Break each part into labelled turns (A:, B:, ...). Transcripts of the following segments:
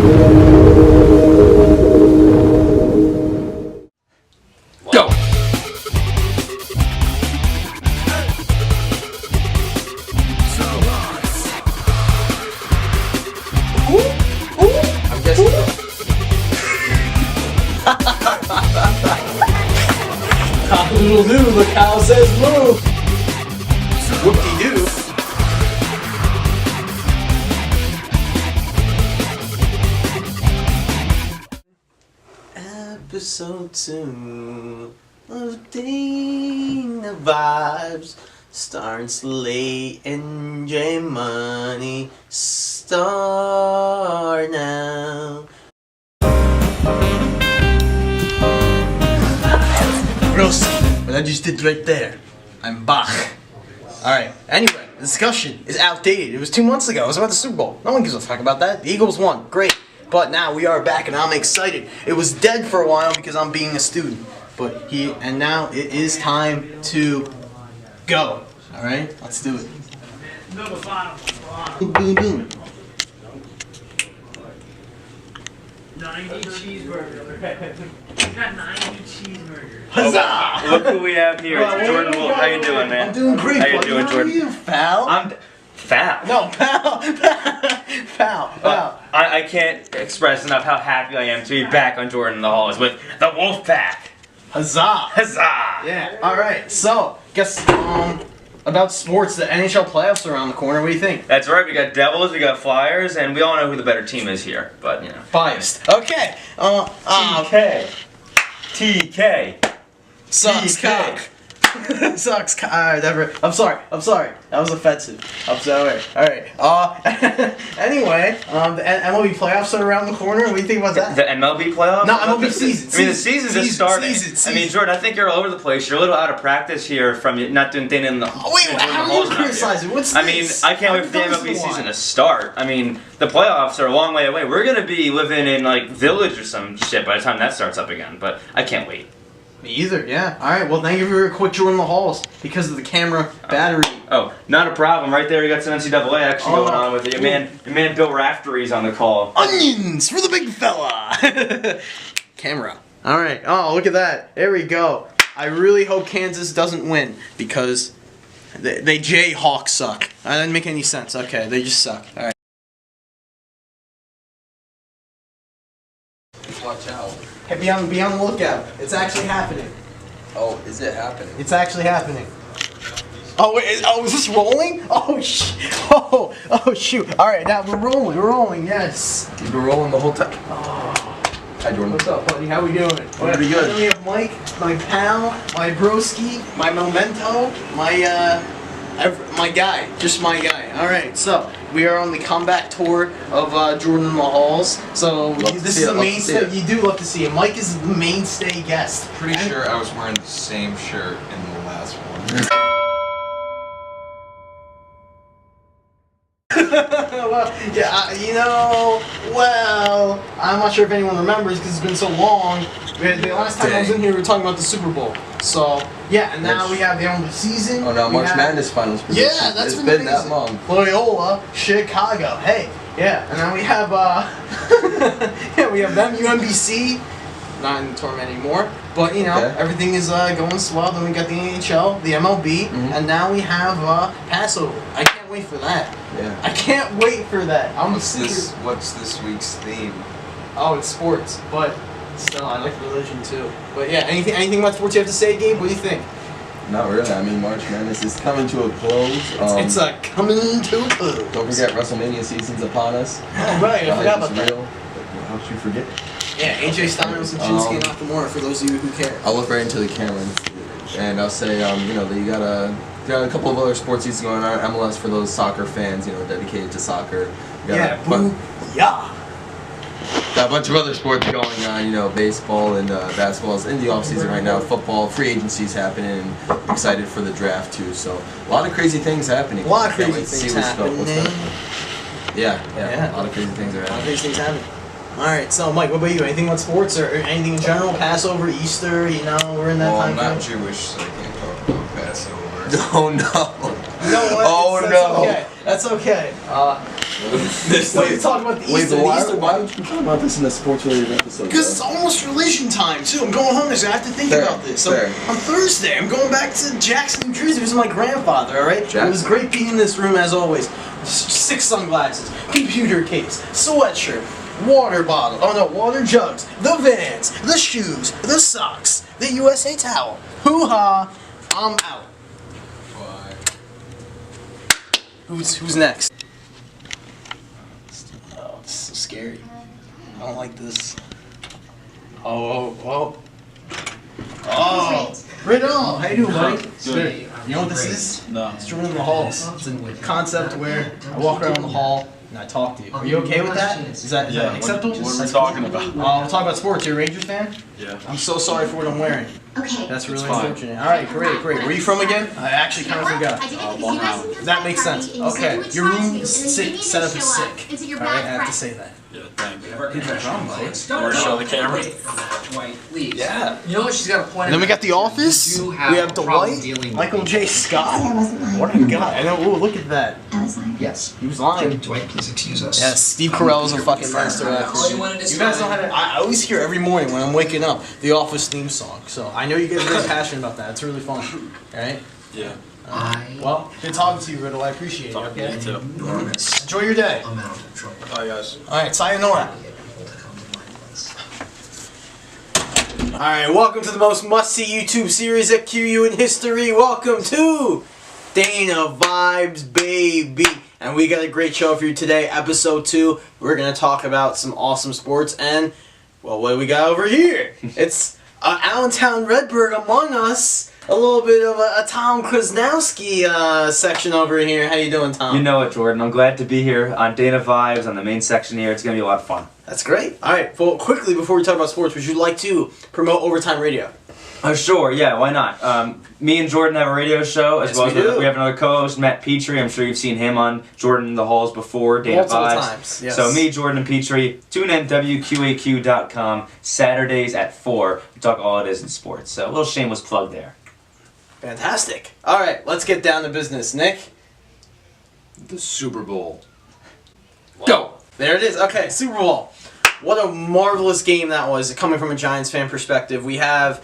A: Go! I'm guessing. Cock-a-doodle-doo, the cow says move! Whoop-de-doo! Episode 2 of Dana Vibes starts late and J Money start now. Gross, what I just did right there. I'm back. Alright, anyway, the discussion is outdated. It was 2 months ago. It was about the Super Bowl. No one gives a fuck about that. The Eagles won. Great. But now we are back and I'm excited. It was dead for a while because I'm being a student. But now it is time to go. Alright, let's do it. Boom, boom, boom.
B: 90 cheeseburgers. We got 90 cheeseburgers.
A: Huzzah!
C: Look who we have here. It's Jordan Wolf. How you doing, man?
A: I'm doing great.
C: How you doing, Jordan?
A: How are you, pal?
C: I'm fat.
A: No, pal. Pal.
C: I can't express enough how happy I am to be back on Jordan in the Halls with the Wolf Pack.
A: Huzzah!
C: Huzzah!
A: Yeah. All right. So, guess about sports. The NHL playoffs are around the corner. What do you think?
C: That's right. We got Devils, we got Flyers, and we all know who the better team is here. But you know,
A: Biased. Okay.
C: TK. TK.
A: Sucks
C: TK.
A: cock. Sucks cock. Alright, never. I'm sorry. That was offensive. I'm sorry. Alright. Anyway, the MLB playoffs are around the corner. What do you think about that?
C: The MLB playoffs?
A: No, MLB season.
C: I mean, the season's just starting.
A: Season.
C: I mean, Jordan, I think you're all over the place. You're a little out of practice here from not doing things in the.
A: Oh, wait, how are you criticizing? What's
C: I mean,
A: this?
C: I can't wait for the
A: How
C: MLB
A: does
C: season to start. I mean, the playoffs are a long way away. We're gonna be living in like Village or some shit by the time that starts up again. But I can't wait.
A: Me either, yeah. Alright, well, thank you for quick joining the halls because of the camera battery.
C: Oh, not a problem. Right there, we got some NCAA action going on with it. Your man Bill Raftery's on the call.
A: Onions for the big fella! Camera. Alright, oh, look at that. There we go. I really hope Kansas doesn't win because they Jayhawks suck. That didn't make any sense. Okay, they just suck. Alright.
D: Watch out.
A: Hey, be on the lookout. It's actually happening.
D: Oh, is it happening?
A: It's actually happening. Oh wait, is this rolling? Oh shoot. Alright, now we're rolling, yes.
D: You've been rolling the whole time. Hi, Jordan.
A: What's up, buddy? How we doing?
D: Pretty good.
A: Then we have Mike, my pal, my broski, my memento, my guy, just my guy. All right, so we are on the comeback tour of Jordan in the Halls. So this is the mainstay. You do love to see it. Mike is the mainstay guest.
E: Pretty sure I was wearing the same shirt in the last one.
A: Well, yeah, I'm not sure if anyone remembers because it's been so long. The last time I was in here, we were talking about the Super Bowl. So, yeah, and now we have the end of the season.
D: Oh, now March Madness finals.
A: Yeah, that's
D: it's been that
A: amazing.
D: long.
A: Loyola, Chicago. Hey, yeah, and now we have we have them, UMBC. Not in the tournament anymore, but everything is going swell. Then we got the NHL, the MLB, and now we have Passover. I can't wait for that.
D: Yeah.
A: I can't wait for that.
E: What's this week's theme?
A: Oh, it's sports, but still, I like religion too. But yeah, anything about sports you have to say, Gabe? What do you think?
D: Not really. I mean, March Madness is coming to a close.
A: It's coming to a close.
D: Don't forget WrestleMania season's upon us.
A: Oh, right, I forgot about that.
D: Real. How could you forget?
A: Yeah, AJ Styles and Shinsuke and Nakamura for those of you who care.
D: I'll look right into the camera and I'll say, you got a couple of other sports seasons going on. MLS for those soccer fans, dedicated to soccer.
A: Yeah.
D: Got a bunch of other sports going on, baseball and basketball is in the off season right now. Football, free agency's happening, and excited for the draft too. So a lot of crazy things happening.
A: A lot of crazy things happening.
D: Yeah, a lot of crazy things are happening.
A: A lot of crazy things happening. Alright, so Mike, what about you? Anything about sports or anything in general? Passover, Easter, we're in that time.
E: I'm not Jewish, so I can't talk about Passover.
D: Oh no.
A: You know what?
D: Oh
A: That's
D: no.
A: okay. That's okay. Wait, you're talking about the
D: Wait,
A: Easter.
D: but
A: The
D: why,
A: Easter
D: why
A: Bunny.
D: would you be talking about this in a sports-related episode?
A: Because it's almost religion time too. I'm going home this year. I have to think
D: Fair,
A: about this. So
D: fair.
A: on Thursday, I'm going back to Jackson, New Jersey. This is my grandfather. All right.
D: Jackson.
A: It was great being in this room as always. 6 sunglasses, computer case, sweatshirt, water bottle. Oh no, water jugs, the Vans, the shoes, the socks, the USA towel. Hoo ha! I'm out. Who's next? Oh, this is so scary. I don't like this. Oh. Right on. How you doing, buddy? Good. You know what this is?
E: No.
A: It's Jordan in the halls. It's a concept where I walk around the hall and I talk to you. Are you okay with that? Is that acceptable?
E: What are we talking about?
A: We're talking about sports. You're a Rangers fan?
E: Yeah.
A: I'm so sorry for what I'm wearing.
F: Okay.
A: That's really
E: fine.
A: unfortunate. All right, great. Where are you from again? I actually kind of forgot.
E: Long Island.
A: That makes sense. Okay, your room setup is sick. All right, I have to say that.
E: Yeah, thank you.
A: Who's that from, buddy?
E: Want to show the camera?
A: Yeah.
B: You know what she's got a point.
A: And then we got The Office.
B: You
A: We
B: have
A: have
B: a problem
A: Dwight,
B: dealing
A: Michael
B: with
A: J. Scott.
F: I wasn't lying.
A: What a guy! I know. Ooh, look at that.
F: I was lying.
B: Yes.
A: He was lying.
B: Dwight, please excuse us.
A: Yes, Steve Carell is a fucking master actor.
B: All you wanted is
A: You guys know how to. I always hear every morning when I'm waking up the Office theme song. So I know you guys are very passionate about that. It's really fun. All right.
E: Yeah.
A: Well, good talking to you, Riddle. I appreciate it. Okay.
E: Me too.
B: Enormous
A: Enjoy your day.
B: amount of trouble.
E: Bye, guys.
A: All right. Sayonara.
B: Get people to come to my place.
A: Alright, welcome to the most must-see YouTube series at QU in history. Welcome to Dana Vibes, baby. And we got a great show for you today, episode 2. We're going to talk about some awesome sports and, well, what do we got over here? It's Allentown Redbird among us. A little bit of a Tom Krasnowski section over here. How you doing, Tom?
C: You know it, Jordan. I'm glad to be here on Dana Vibes on the main section here. It's going to be a lot of fun.
A: That's great. Alright, well, quickly before we talk about sports, would you like to promote Overtime Radio?
C: Sure, yeah, why not? Me and Jordan have a radio show, as
A: Yes,
C: well
A: we
C: as
A: do.
C: we have another co-host, Matt Petrie. I'm sure you've seen him on Jordan in the Halls before, Dana
A: Multiple
C: Vibes.
A: times, yes.
C: So me, Jordan, and Petrie, tune in WQAQ.com, Saturdays at 4. We talk all it is in sports. So a little shameless plug there.
A: Fantastic. Alright, let's get down to business. Nick?
E: The Super Bowl.
A: Go! There it is. Okay, Super Bowl. What a marvelous game that was, coming from a Giants fan perspective. We have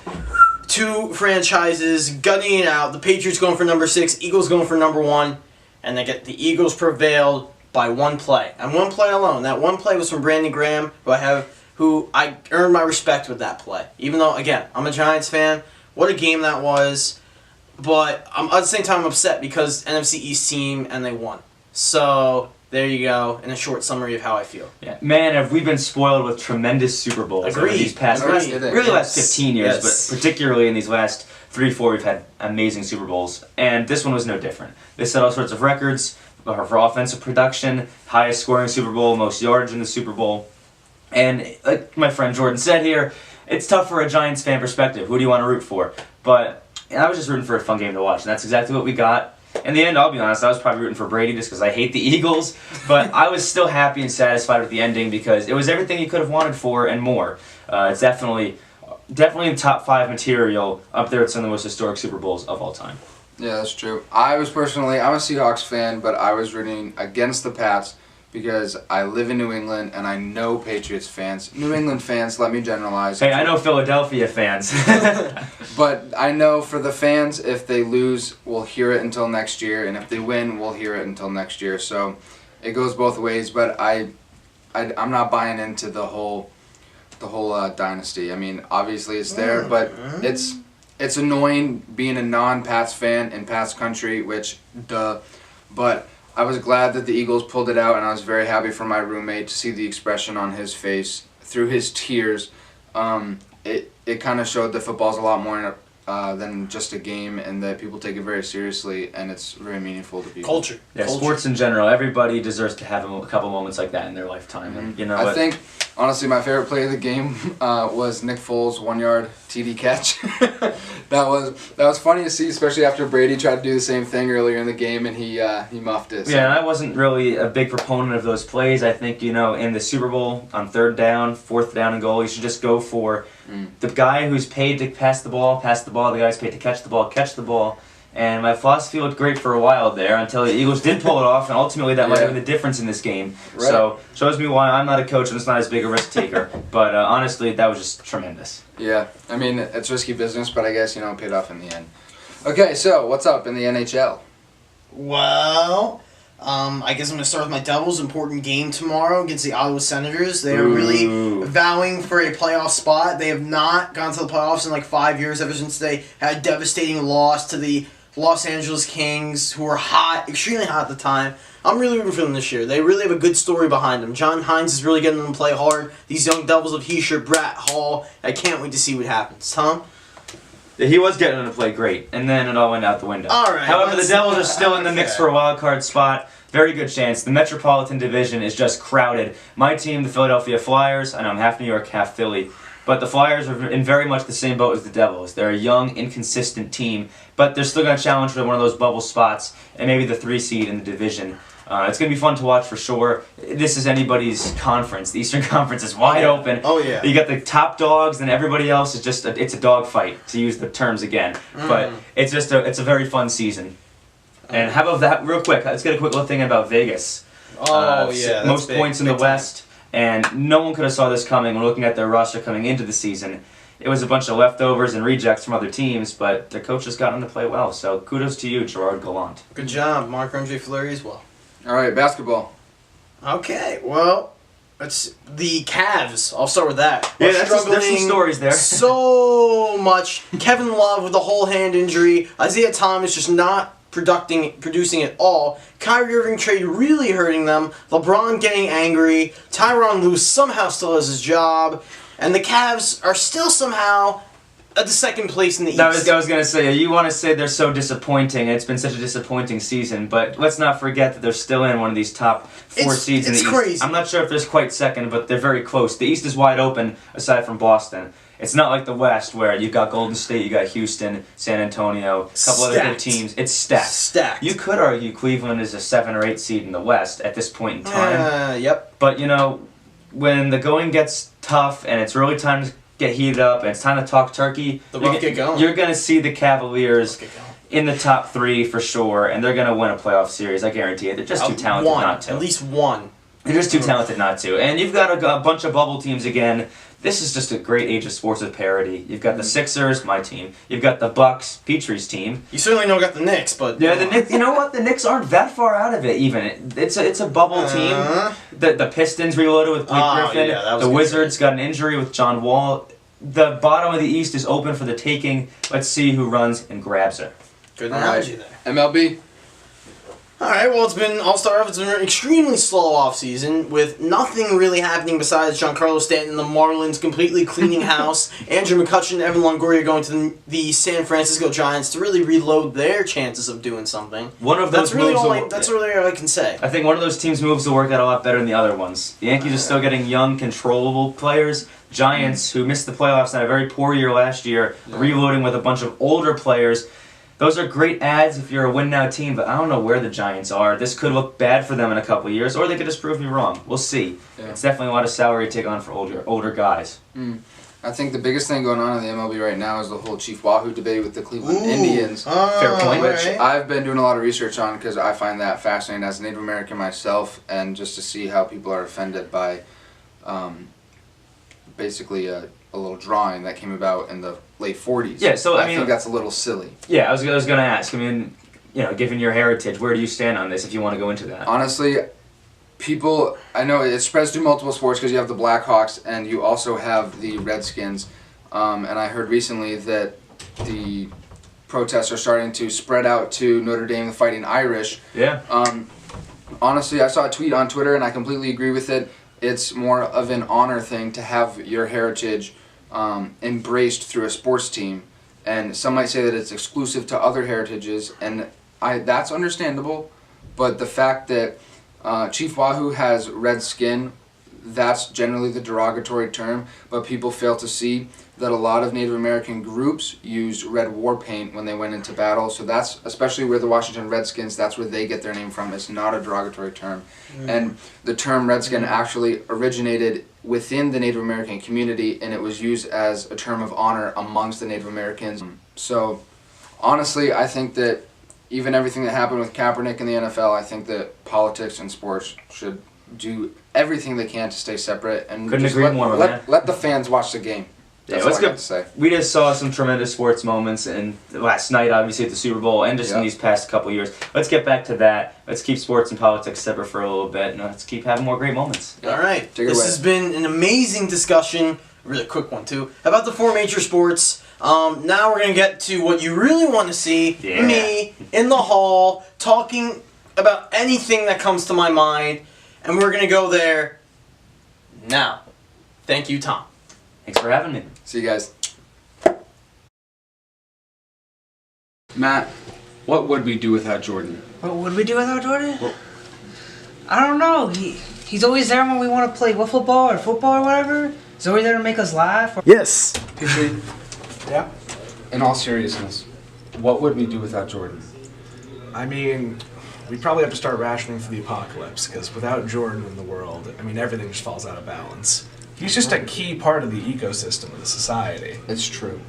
A: two franchises gunning it out. The Patriots going for number 6, Eagles going for number 1, and the Eagles prevailed by one play. And one play alone. That one play was from Brandon Graham, who I earned my respect with that play. Even though, again, I'm a Giants fan. What a game that was. But at the same time, I'm upset because NFC East team and they won. So there you go, in a short summary of how I feel.
C: Yeah, man, have we been spoiled with tremendous Super Bowls over
A: Agreed.
C: these past,
A: Agreed.
C: really last 15 years,
A: Yes.
C: but particularly in these last 3-4, we've had amazing Super Bowls, and this one was no different. They set all sorts of records for offensive production, highest scoring Super Bowl, most yardage in the Super Bowl, and like my friend Jordan said here, it's tough for a Giants fan perspective. Who do you want to root for? But I was just rooting for a fun game to watch, and that's exactly what we got. In the end, I'll be honest, I was probably rooting for Brady just because I hate the Eagles, but I was still happy and satisfied with the ending because it was everything you could have wanted for and more. It's definitely in top 5 material, up there with some of the most historic Super Bowls of all time.
G: Yeah, that's true. I'm a Seahawks fan, but I was rooting against the Pats because I live in New England and I know Patriots fans. New England fans, let me generalize.
C: Hey, I know Philadelphia fans.
G: But I know for the fans, if they lose, we'll hear it until next year, and if they win, we'll hear it until next year. So it goes both ways, but I'm not buying into the whole dynasty. I mean, obviously it's there, but it's annoying being a non-Pats fan in Pats country, but I was glad that the Eagles pulled it out, and I was very happy for my roommate to see the expression on his face through his tears. It kind of showed that football's a lot more than just a game, and that people take it very seriously, and it's very meaningful to people.
A: Culture.
C: Yeah,
A: Culture.
C: sports in general, everybody deserves to have a couple moments like that in their lifetime. And, you know,
G: I think, honestly, my favorite play of the game was Nick Foles' 1-yard TD catch. That was funny to see, especially after Brady tried to do the same thing earlier in the game, and he muffed it. So.
C: Yeah, and I wasn't really a big proponent of those plays. I think, you know, in the Super Bowl, on 3rd down, 4th down and goal, you should just go for the guy who's paid to pass the ball, the guy who's paid to catch the ball, And my philosophy looked great for a while there until the Eagles did pull it off, and ultimately that might have been the difference in this game.
G: Right.
C: So shows me why I'm not a coach and it's not as big a risk taker. But honestly, that was just tremendous.
G: Yeah, I mean, it's risky business, but I guess, it paid off in the end. Okay, so what's up in the NHL?
A: Well, I guess I'm going to start with my Devils. Important game tomorrow against the Ottawa Senators. They are really vowing for a playoff spot. They have not gone to the playoffs in like 5 years, ever since they had a devastating loss to the Los Angeles Kings, who were hot, extremely hot at the time. I'm really rooting for them this year. They really have a good story behind them. John Hines is really getting them to play hard. These young Devils of Heischer, Bratt, Hall. I can't wait to see what happens. Tom?
C: He was getting them to play great, and then it all went out the window.
A: All right,
C: However, the Devils are still in the mix for a wild card spot. Very good chance. The Metropolitan Division is just crowded. My team, the Philadelphia Flyers, I know I'm half New York, half Philly, but the Flyers are in very much the same boat as the Devils. They're a young, inconsistent team, but they're still going to challenge for one of those bubble spots and maybe the 3 seed in the division. It's going to be fun to watch for sure. This is anybody's conference. The Eastern Conference is wide open.
A: Oh, yeah.
C: You got the top dogs, and everybody else is just it's a dog fight, to use the terms again. But it's just it's a very fun season. And how about that, real quick? Let's get a quick little thing about Vegas.
A: Oh, yeah. That's
C: Most
A: big,
C: points in the
A: big time.
C: West, and no one could have saw this coming when looking at their roster coming into the season. It was a bunch of leftovers and rejects from other teams, but the coaches got them to play well. So kudos to you, Gerard Gallant.
A: Good job. Marc-Andre Fleury as well.
G: All right, basketball.
A: Okay, well, it's the Cavs. I'll start with that.
C: Yeah,
A: We're
C: there's some stories there.
A: So much. Kevin Love with a whole hand injury. Isaiah Thomas just not producing at all. Kyrie Irving trade really hurting them. LeBron getting angry. Tyronn Lue somehow still has his job. And the Cavs are still somehow at the second place in the East.
C: I was going to say, you want to say they're so disappointing. It's been such a disappointing season, but let's not forget that they're still in one of these top 4 seeds in the East.
A: It's crazy.
C: I'm not sure if there's quite second, but they're very close. The East is wide open, aside from Boston. It's not like the West, where you've got Golden State, you got Houston, San Antonio, a couple other good teams. It's stacked.
A: Stacked.
C: You could argue Cleveland is a 7 or 8 seed in the West at this point in time.
A: Yep.
C: But, when the going gets tough and it's really time to get heated up and it's time to talk turkey,
A: get going.
C: You're going to see the Cavaliers
A: Get going.
C: in the top 3 for sure, and they're going to win a playoff series. I guarantee it. They're just too talented not to.
A: At least one.
C: They're just too talented not to. And you've got a bunch of bubble teams again. This is just a great age of sports with parity. You've got the Sixers, my team. You've got the Bucks, Petrie's team.
A: You certainly don't got the Knicks, but
C: Yeah, the Knicks. You know what? The Knicks aren't that far out of it. Even it's a bubble team. The Pistons reloaded with Blake Griffin.
A: Yeah, that was
C: the
A: good.
C: Wizards got an injury with John Wall. The bottom of the East is open for the taking. Let's see who runs and grabs it.
A: Good
G: All
A: analogy
G: right.
A: there.
G: MLB.
A: Alright, well, I'll start off, it's been an extremely slow offseason with nothing really happening besides Giancarlo Stanton and the Marlins completely cleaning house, Andrew McCutchen and Evan Longoria going to the San Francisco Giants to really reload their chances of doing something.
C: One of those
A: That's really
C: moves.
A: that's really all I can say.
C: I think one of those teams' moves will work out a lot better than the other ones. The Yankees are still getting young, controllable players. Giants, who missed the playoffs and had a very poor year last year, reloading with a bunch of older players. Those are great ads if you're a win-now team, but I don't know where the Giants are. This could look bad for them in a couple of years, or they could just prove me wrong. We'll see.
G: Yeah.
C: It's definitely a lot of salary to take on for older guys.
G: I think the biggest thing going on in the MLB right now is the whole Chief Wahoo debate with the Cleveland Indians.
C: Fair point.
G: Which I've been doing a lot of research on because I find that fascinating as a Native American myself, and just to see how people are offended by basically a little drawing that came about in the late 40s.
C: Yeah, so I mean,
G: think that's a little silly.
C: Yeah, I was going to ask. I mean, given your heritage, where do you stand on this? If you want to go into that.
G: Honestly, people, I know it spreads through multiple sports because you have the Blackhawks and you also have the Redskins. And I heard recently that the protests are starting to spread out to Notre Dame, the Fighting Irish.
C: Yeah.
G: Honestly, I saw a tweet on Twitter and I completely agree with it. It's more of an honor thing to have your heritage embraced through a sports team. And some might say that it's exclusive to other heritages, and that's understandable. But the fact that Chief Wahoo has red skin, that's generally the derogatory term, but people fail to see that a lot of Native American groups used red war paint when they went into battle. So that's, especially where the Washington Redskins, that's where they get their name from. It's not a derogatory term. And the term Redskin actually originated within the Native American community, and it was used as a term of honor amongst the Native Americans. So honestly, I think that even everything that happened with Kaepernick in the NFL, I think that politics and sports should do everything they can to stay separate and
C: Couldn't
G: just
C: agree more, my man.
G: let the fans watch the game.
C: Yeah,
G: That's
C: let's
G: all I
C: go.
G: got to say.
C: We just saw some tremendous sports moments, and last night, obviously, at the Super Bowl, and just in
G: Yep.
C: these past couple years. Let's get back to that. Let's keep sports and politics separate for a little bit, and let's keep having more great moments.
A: All right.
G: Take it
A: This
G: away.
A: has been an amazing discussion, a really quick one too, about the 4 major sports. Now we're going to get to what you really want to see.
C: Yeah.
A: Me in the hall talking about anything that comes to my mind. And we're going to go there now. Thank you, Tom.
C: Thanks for having me.
G: See you guys. Matt, what would we do without Jordan?
F: What would we do without Jordan? I don't know. He's always there when we want to play wiffle ball or football or whatever. He's always there to make us laugh.
A: Yes.
H: Yeah.
G: In all seriousness, what would we do without Jordan?
H: I mean, we probably have to start rationing for the apocalypse, because without Jordan in the world, I mean, everything just falls out of balance. He's just a key part of the ecosystem of the society.
G: It's true.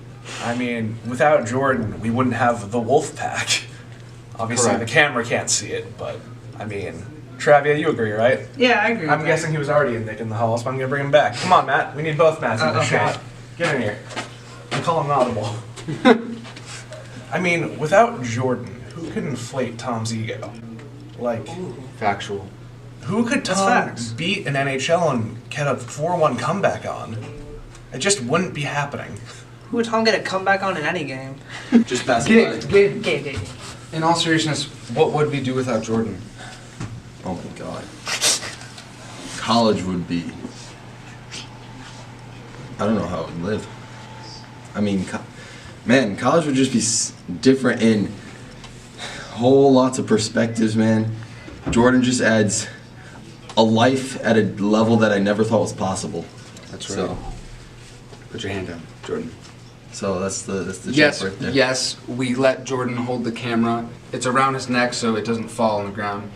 H: I mean, without Jordan, we wouldn't have the wolf pack. Obviously,
G: Correct.
H: the camera can't see it, but, I mean, Travia, you agree, right?
F: Yeah, I agree.
H: I'm
F: with
H: guessing he was already a Nick in the hall, so I'm going to bring him back. Come on, Matt. We need both Matts in this
F: Okay.
H: shot. Get in here. I'm calling an audible. I mean, without Jordan, who could inflate Tom's ego? Like,
G: Factual.
H: who could
F: That's
H: Tom
F: facts.
H: beat in NHL and get a 4-1 comeback on? It just wouldn't be happening.
F: that. Who would Tom get a comeback on in any game?
D: Just pass it by.
F: Okay.
G: In all seriousness, what would we do without Jordan?
D: Oh my god. College would be. I don't know how it would live. I mean, man, college would just be different in whole lots of perspectives, man. Jordan just adds a life at a level that I never thought was possible.
G: That's
D: So,
G: Put your hand down, Jordan.
D: so that's the
G: Yes,
D: joke right there.
G: yes, we let Jordan hold the camera. It's around his neck so it doesn't fall on the ground.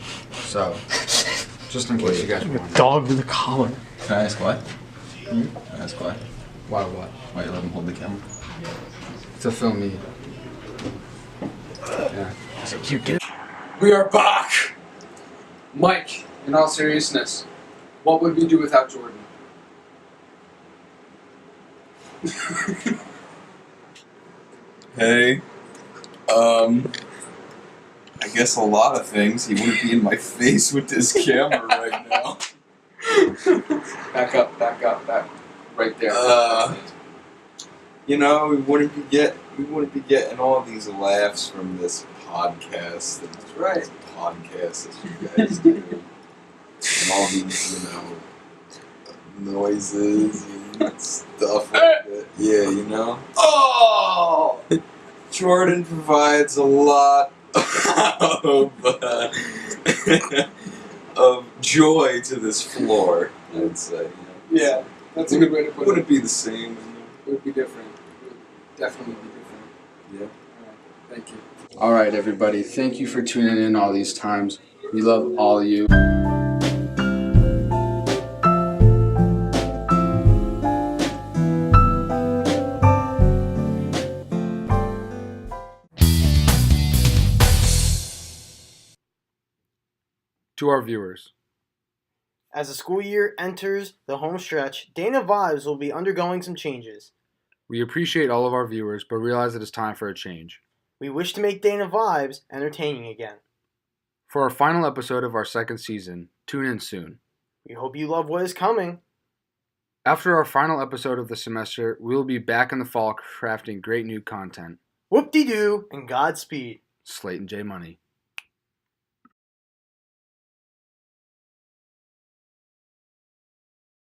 G: So, just in case you guys were wondering.
A: Dog with a collar.
D: Can I ask why? Can I ask why?
G: Why what?
D: Why you let him hold the camera?
G: To film me. Yeah.
A: Cute.
G: We are back! Mike, in all seriousness, what would we do without Jordan?
E: Hey, I guess a lot of things. He wouldn't be in my face with this camera right now.
G: Back up. Right there.
E: You know, we wouldn't be getting all these laughs from this podcast. That's right, podcast that you guys do, and all these, noises and stuff like that. Yeah, Oh, Jordan provides a lot of joy to this floor, I'd say.
G: Yeah, that's a good way to put it.
E: Wouldn't be the same.
G: It would be different. It would definitely be different.
E: Yeah.
G: Thank you. All right, everybody. Thank you for tuning in all these times. We love all of you. To our viewers,
A: As the school year enters the home stretch, Dana Vibes will be undergoing some changes.
G: we appreciate all of our viewers, but realize it is time for a change.
A: We wish to make Dana Vibes entertaining again.
G: For our final episode of our second season, tune in soon.
A: We hope you love what is coming.
G: After our final episode of the semester, we will be back in the fall crafting great new content.
A: Whoop-de-doo and Godspeed.
G: Slate and J Money.